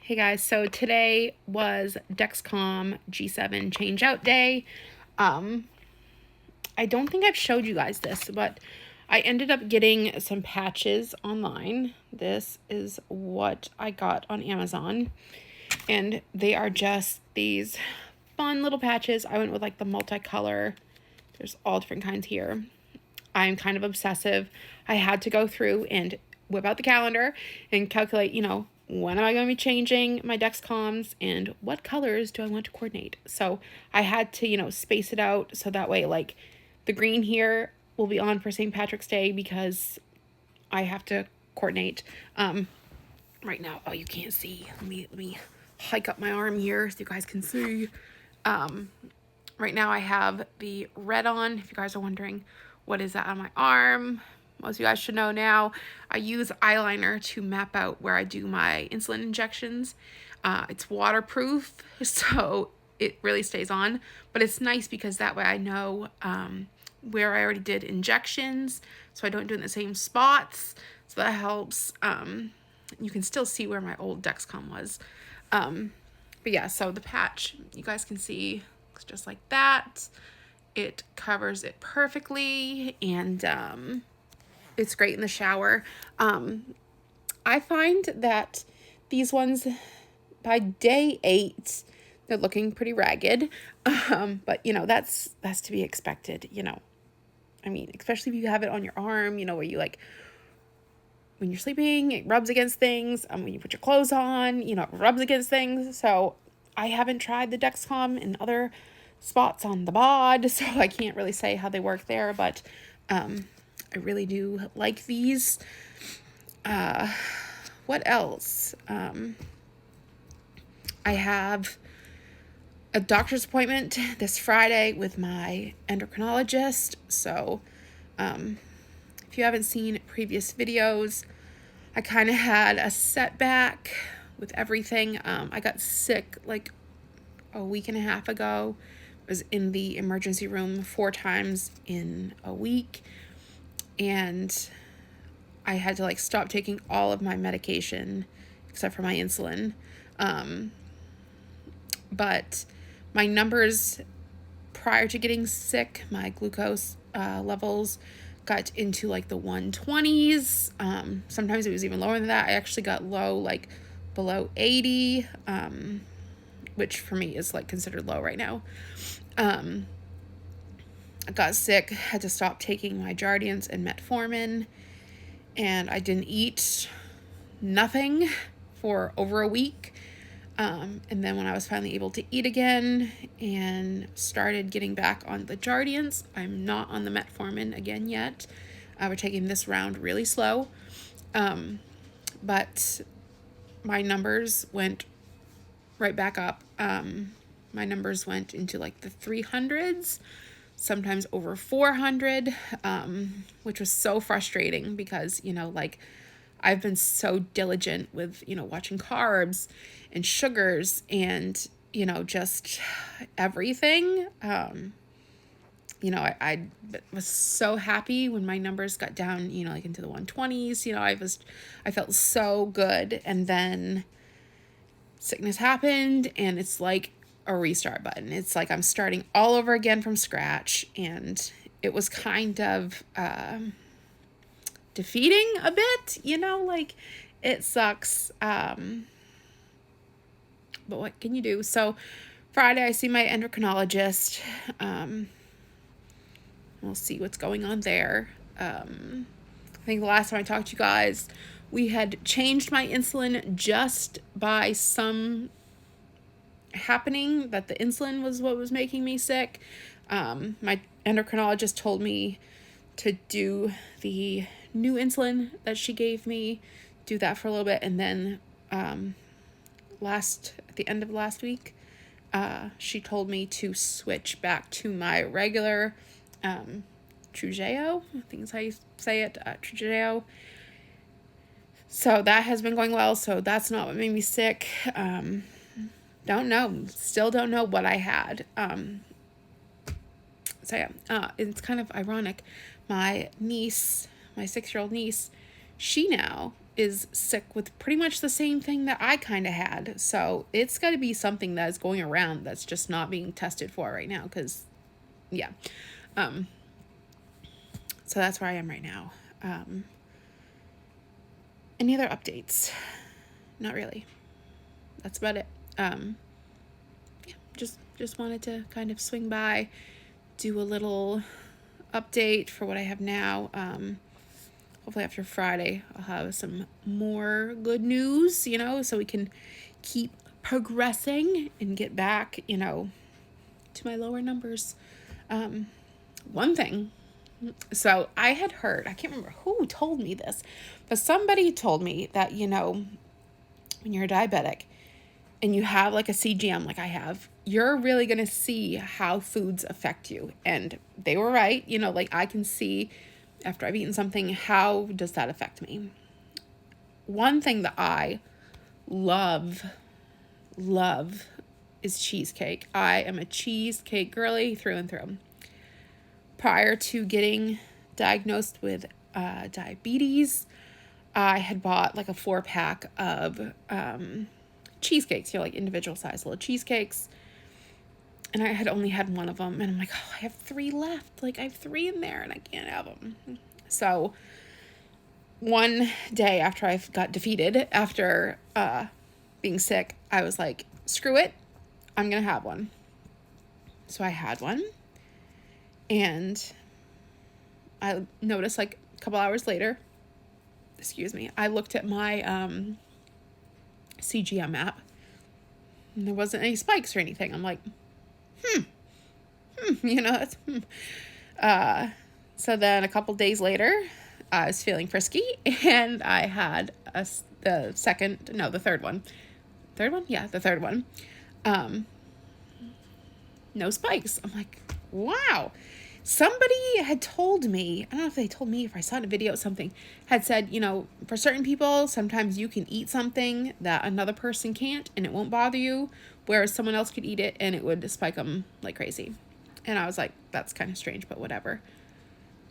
Hey guys, so today was Dexcom G7 change out day. I don't think I've showed you guys this, but I ended up getting some patches online. This is what I got on Amazon, and they are just these fun little patches. I went with like the multicolor. There's all different kinds here. I'm kind of obsessive. I had to go through and whip out the calendar and calculate, when am I going to be changing my Dexcoms and what colors do I want to coordinate? So I had to, space it out so that way, like, the green here will be on for St. Patrick's Day because I have to coordinate. Right now, oh, you can't see. Let me hike up my arm here so you guys can see. Right now I have the red on. If you guys are wondering what is that on my arm, most of you guys should know now. I use eyeliner to map out where I do my insulin injections. It's waterproof, so it really stays on, but it's nice because that way I know where I already did injections, so I don't do it in the same spots, so that helps. You can still see where my old Dexcom was. But yeah, so the patch, you guys can see, looks just like that. It covers it perfectly, and it's great in the shower. I find that these ones, by day 8, they're looking pretty ragged. But, that's to be expected, I mean, especially if you have it on your arm, where you like, when you're sleeping, it rubs against things. When you put your clothes on, it rubs against things. So I haven't tried the Dexcom in other spots on the bod, so I can't really say how they work there, but I really do like these. What else? I have a doctor's appointment this Friday with my endocrinologist, so if you haven't seen previous videos, I kind of had a setback with everything. I got sick like a week and a half ago. I was in the emergency room 4 times in a week, and I had to stop taking all of my medication except for my insulin. But my numbers prior to getting sick, my glucose levels got into the 120s. Sometimes it was even lower than that. I actually got low, below 80, which for me is considered low right now. I got sick, had to stop taking my Jardiance and metformin, and I didn't eat nothing for over a week. And then when I was finally able to eat again and started getting back on the Jardiance, I'm not on the metformin again yet. We're taking this round really slow. But my numbers went right back up. My numbers went into the 300s, sometimes over 400, which was so frustrating because, I've been so diligent with, watching carbs and sugars and, just everything. I was so happy when my numbers got down, into the 120s. I felt so good. And then sickness happened, and it's like a restart button. It's like I'm starting all over again from scratch, and it was kind of defeating a bit, it sucks. But what can you do? So Friday I see my endocrinologist. We'll see what's going on there. I think the last time I talked to you guys, we had changed my insulin just by some happening that the insulin was what was making me sick. My endocrinologist told me to do the new insulin that she gave me, do that for a little bit, and then at the end of last week, she told me to switch back to my regular Trujeo. I think is how you say it, Trujeo. So that has been going well, so that's not what made me sick. Don't know. Still don't know what I had. So yeah, it's kind of ironic. My niece, my 6-year-old niece, she now is sick with pretty much the same thing that I kind of had. So it's got to be something that is going around that's just not being tested for right now. Because, yeah. So that's where I am right now. Any other updates? Not really. That's about it. Yeah, just wanted to kind of swing by, do a little update for what I have now. Hopefully after Friday, I'll have some more good news, you know, so we can keep progressing and get back, you know, to my lower numbers. One thing, so I had heard, I can't remember who told me this, but somebody told me that, you know, when you're diabetic and you have like a CGM like I have, you're really going to see how foods affect you. And they were right. You know, like I can see after I've eaten something, how does that affect me? One thing that I love is cheesecake. I am a cheesecake girly through and through. Prior to getting diagnosed with diabetes, I had bought like a 4-pack of cheesecakes, you know, like individual size little cheesecakes. And I had only had one of them. And I'm like, oh, I have 3 left. Like I have 3 in there and I can't have them. So one day after I got defeated, after being sick, I was like, screw it. I'm going to have one. So I had one. And I noticed like a couple hours later, I looked at my CGM app and there wasn't any spikes or anything. I'm like, you know, that's, so then a couple days later, I was feeling frisky and I had the third one. Yeah, the third one. No spikes. I'm like, wow. Somebody had told me, I don't know if they told me, if I saw it in a video or something, had said, you know, for certain people, sometimes you can eat something that another person can't and it won't bother you, whereas someone else could eat it and it would spike them like crazy. And I was like, that's kind of strange, but whatever.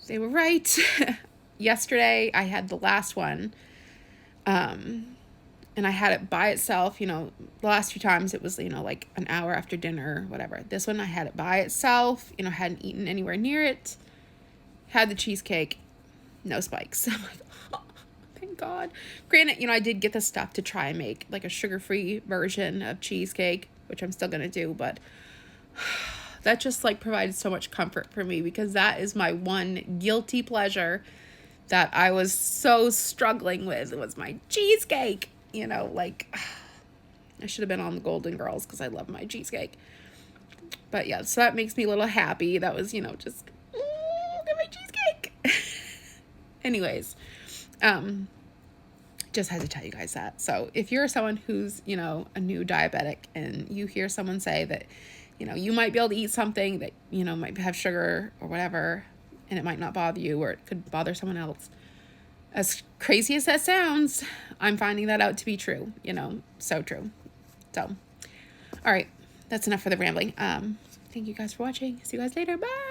They were right. Yesterday, I had the last one, and I had it by itself. You know, the last few times it was, you know, like an hour after dinner, whatever. This one I had it by itself, you know, hadn't eaten anywhere near it, had the cheesecake, no spikes. I'm like, oh, thank God. Granted, you know, I did get the stuff to try and make like a sugar-free version of cheesecake, which I'm still going to do, but that just like provided so much comfort for me because that is my one guilty pleasure that I was so struggling with, was my cheesecake. You know, like I should have been on the Golden Girls because I love my cheesecake. But yeah, so that makes me a little happy. That was, you know, just look at my cheesecake. Anyways, just had to tell you guys that. So if you're someone who's, you know, a new diabetic and you hear someone say that, you know, you might be able to eat something that, you know, might have sugar or whatever, and it might not bother you or it could bother someone else. As crazy as that sounds, I'm finding that out to be true, you know, so true. So, all right, that's enough for the rambling. Thank you guys for watching. See you guys later. Bye.